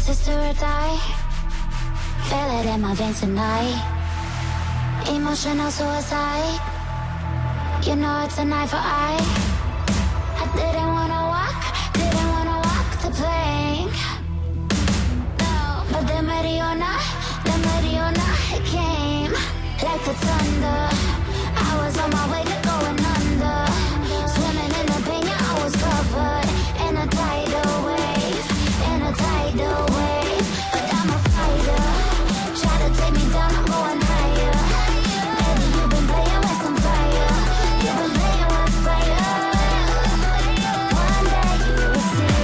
this is do or die. Feel it in my veins tonight. Emotional suicide. You know it's an eye for eye. I didn't wanna walk the plank. No, but the Mariona, it came like the thunder. I was on my way to going under. Swimming in the pain, yeah, I was covered in a tidal wave, but I'm a fighter. Try to take me down, I'm going higher. Maybe you've been playing with some fire. You've been playing with fire. One day you will see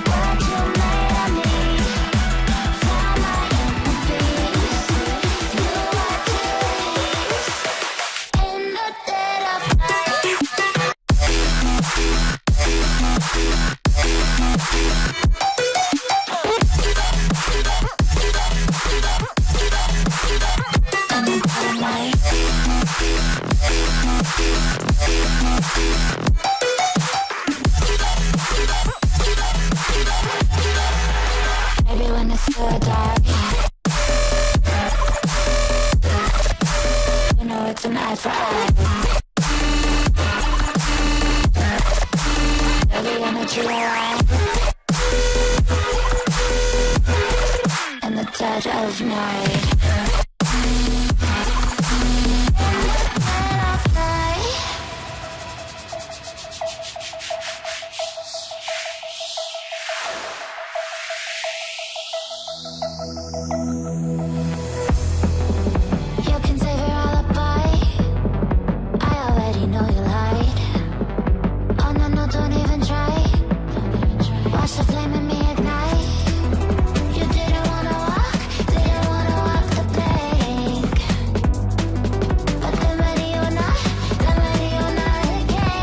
what you made of me. Found my inner peace. You are peace in the dead of night. Maybe when it's so dark, you know it's an eye for eye. Every energy around in the dead of night. You can save your alibi. I already know you lied. Oh no, no, don't even try. Watch the flame in me ignite. You didn't wanna walk the plank. But the Mariona, it came.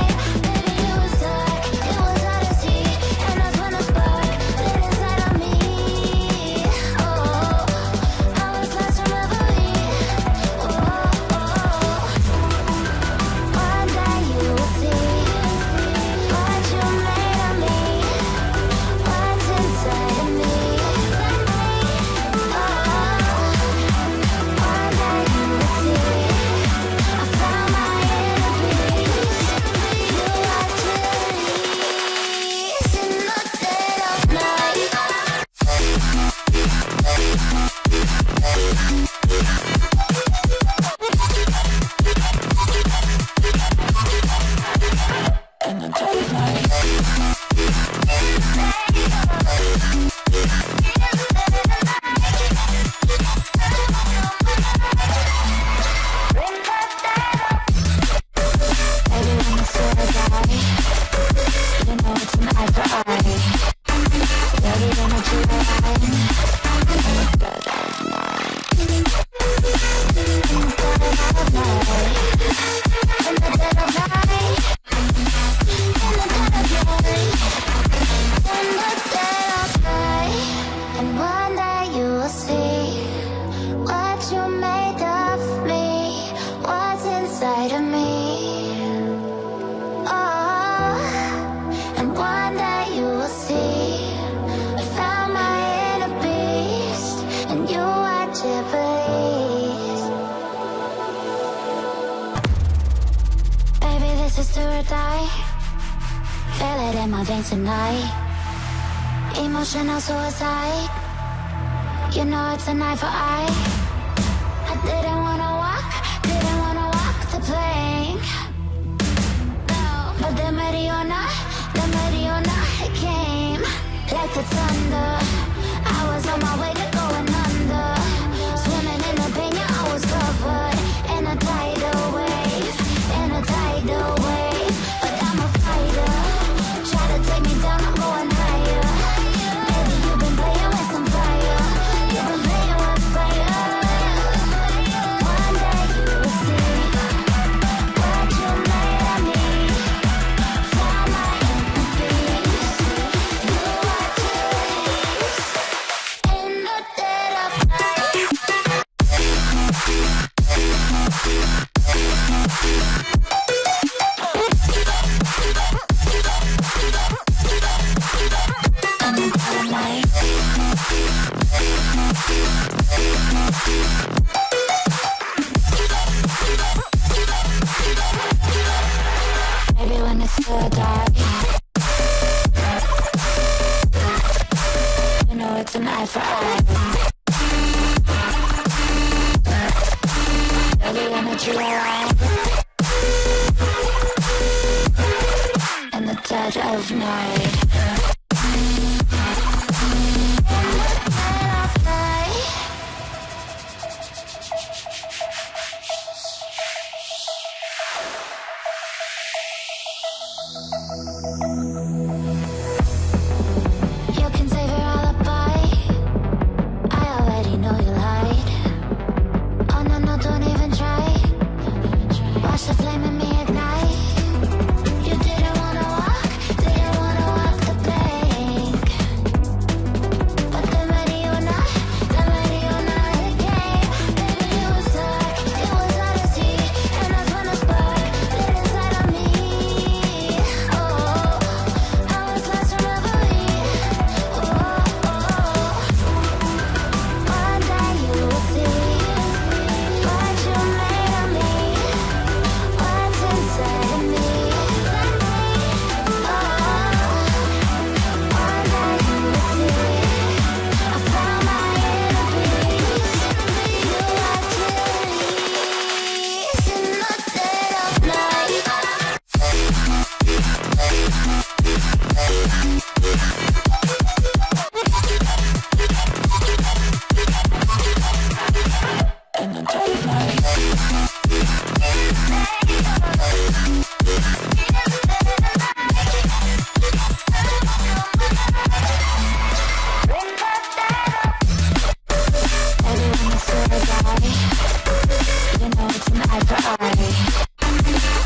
Baby, it was dark, it was hard to see. And that's when a spark lit inside of me. Oh, I was lost in reverie. Oh, one day you will see what you made of me, what's inside of me. Oh, one day you will see I found my inner peace. You are peace in the dead of night. In the dead of night. Baby, when it's so die, you know it's an eye for eye. Every energy around in the dead of night. In the dead of night. In the dead of night. In the dead of night. In the dead of night. And one day you will see what you made of me, what's inside of me. Oh, and one day you will see I found my inner beast, and you are Jubilees. Baby, this is do or die. Feel it in my veins tonight. Emotional suicide. You know it's an eye for eye. I didn't wanna walk the plank. No, but the Mariona, it came like the thunder. I was on my way to going under. Swimming in the pain, yeah, I was covered in a tidal wave, but I'm a fighter. Try to take me down, I'm going higher. Maybe you've been playing with some fire. You've been playing with fire. One day you will see what you made of me. Found my inner peace. You are too. for eye. The energy alive in the dead of night. You can save your alibi. I already know you lied. Oh no, no, don't even try. Watch the flame in me ignite. You didn't wanna walk the plank. But then ready or not, it came. Baby, you were stuck, it was hard to see. And that's when the spark lit inside of me. Oh, I was lost in reverie. One day you will see what you made of me, what's inside of me. One day you will see I found my inner peace. You are release in the dead of night. In the dead of night. Everyone is so die. You know it's an eye for eye.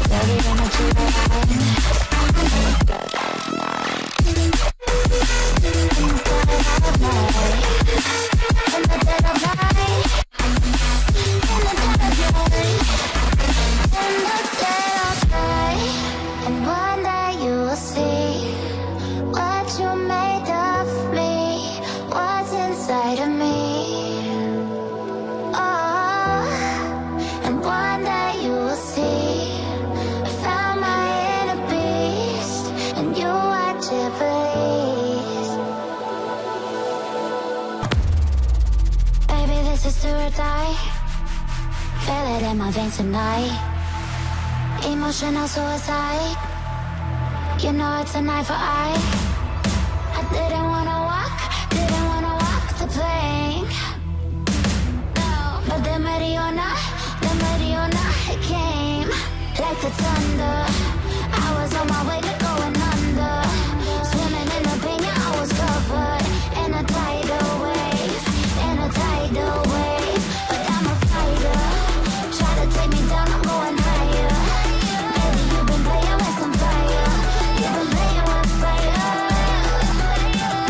Very energy alive in the dead of night. In the dead of night. In the dead of night. In the dead of night. In the dead of night. And one day you will see what you made of me, what's inside of me. Oh, and one day you will see I found my inner beast, and you are Jubilees. Baby, this is do or die. Feel it in my veins tonight. Emotional suicide. You know it's an eye for eye. I didn't wanna walk the plank. No, but then ready or not, it came like the thunder. I was on my way to going under, swimming in the pain, yeah, I was covered in a tidal wave, But I'm a fighter. Try to take me down, I'm going higher. Baby, you've been playing with some fire. You've been playing with fire.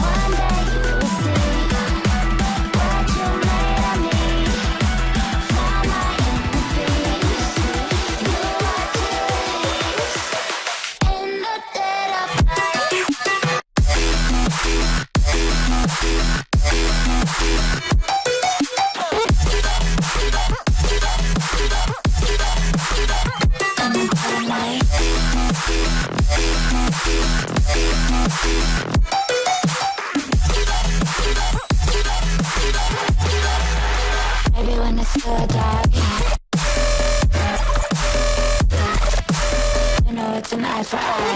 One day you will see what you made of me. Found my inner peace. You are release in the dead of night. In the dead of night. Maybe when it's still dark, you know it's an eye for eye.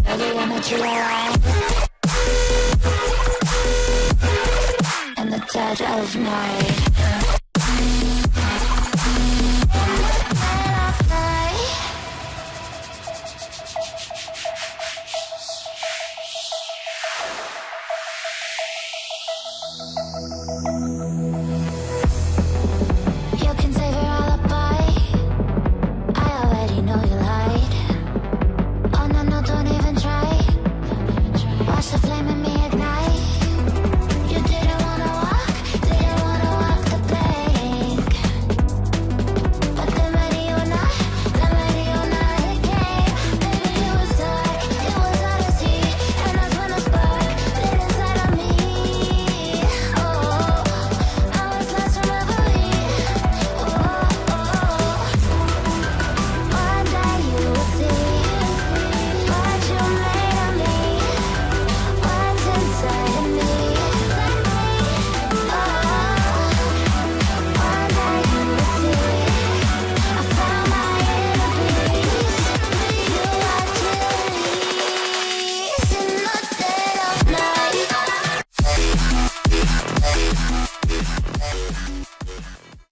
Every energy alive in the dead of night.